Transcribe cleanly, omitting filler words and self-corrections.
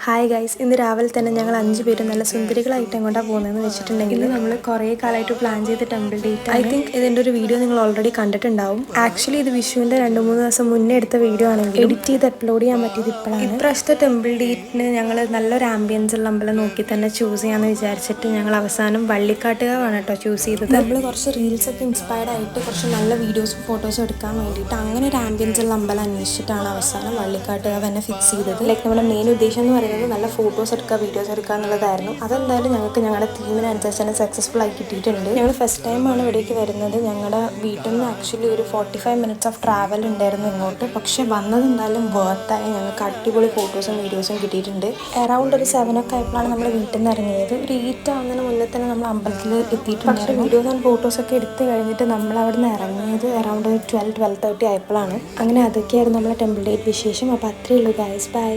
Hi guys, ഇന്ന് രാവിലെ തന്നെ ഞങ്ങൾ 5 പേരും നല്ല സുന്ദരികളായിട്ട് എങ്ങോട്ടാണ് പോകുന്നതെന്ന് വെച്ചിട്ടുണ്ടെങ്കിൽ നമ്മൾ കുറേ കാലമായിട്ട് പ്ലാൻ ചെയ്ത ടെമ്പിൾ ഡേറ്റ്. ഐ തിങ്ക് ഇതിൻ്റെ ഒരു വീഡിയോ നിങ്ങൾ ഓൾറെഡി കണ്ടിട്ടുണ്ടാവും. ആക്ച്വലി ഇത് വിഷുവിൻ്റെ 2-3 ദിവസം മുന്നേ എടുത്ത വീഡിയോ ആണെങ്കിൽ എഡിറ്റ് ചെയ്ത് അപ്ലോഡ് ചെയ്യാൻ പറ്റിയത് ഇപ്പോഴാണ്. ഇപ്രാവശ്യത്തെ ടെമ്പിൾ ഡേറ്റിന് ഞങ്ങൾ നല്ലൊരു ആംബിയൻസ് ഉള്ള അമ്പലം നോക്കി തന്നെ ചൂസ് ചെയ്യാമെന്ന് വിചാരിച്ചിട്ട് ഞങ്ങൾ അവസാനം വള്ളിക്കാട്ടുകാവാണ് കേട്ടോ ചൂസ് ചെയ്തത്. നമ്മൾ കുറച്ച് റീൽസൊക്കെ ഇൻസ്പയർഡ് ആയിട്ട് കുറച്ച് നല്ല വീഡിയോസും ഫോട്ടോസും എടുക്കാൻ വേണ്ടിയിട്ട് അങ്ങനെ ഒരു ആംബിയൻസ് ഉള്ള അമ്പലം അന്വേഷിച്ചിട്ടാണ് അവസാനം വള്ളിക്കാട്ടുകാവ് തന്നെ ഫിക്സ് ചെയ്തത്. ലൈക്ക് നമ്മുടെ മെയിൻ ഉദ്ദേശം എന്ന് പറയുന്നത് നല്ല ഫോട്ടോസ് എടുക്കുക, വീഡിയോസ് എടുക്കുക എന്നുള്ളതായിരുന്നു. അതെന്തായാലും ഞങ്ങൾക്ക് ഞങ്ങളുടെ തീമിനനുസരിച്ച് തന്നെ സക്സസ്ഫുൾ ആയി കിട്ടിയിട്ടുണ്ട്. ഞങ്ങൾ ഫസ്റ്റ് ടൈമാണ് ഇവിടേക്ക് വരുന്നത്. ഞങ്ങളുടെ വീട്ടിൽ നിന്ന് ആക്ച്വലി ഒരു 45 minutes ഓഫ് ട്രാവൽ ഉണ്ടായിരുന്നു ഇങ്ങോട്ട്. പക്ഷെ വന്നത് എന്തായാലും വർത്തായി. ഞങ്ങൾക്ക് അടിപൊളി ഫോട്ടോസും വീഡിയോസും കിട്ടിയിട്ടുണ്ട്. അറൗണ്ട് ഒരു 7 ഒക്കെ ആയപ്പോഴാണ് നമ്മൾ വീട്ടിൽ നിന്ന് ഇറങ്ങിയത്. ഒരു 8 ആവുന്നതിന് മുന്നേ തന്നെ നമ്മൾ അമ്പലത്തിൽ എത്തിയിട്ടുണ്ട്. പക്ഷേ വീഡിയോസ് ആൻഡ് ഫോട്ടോസൊക്കെ എടുത്ത് കഴിഞ്ഞിട്ട് നമ്മൾ അവിടെ നിന്ന് ഇറങ്ങിയത് അറൗണ്ട് 12-12:30 ആയപ്പോഴാണ്. അങ്ങനെ അതൊക്കെയായിരുന്നു നമ്മളെ ടെമ്പിൾ ഡേറ്റ് വിശേഷം. അപ്പോൾ അത്രയേ ഉള്ളൂ ഗൈസ്, ബൈ.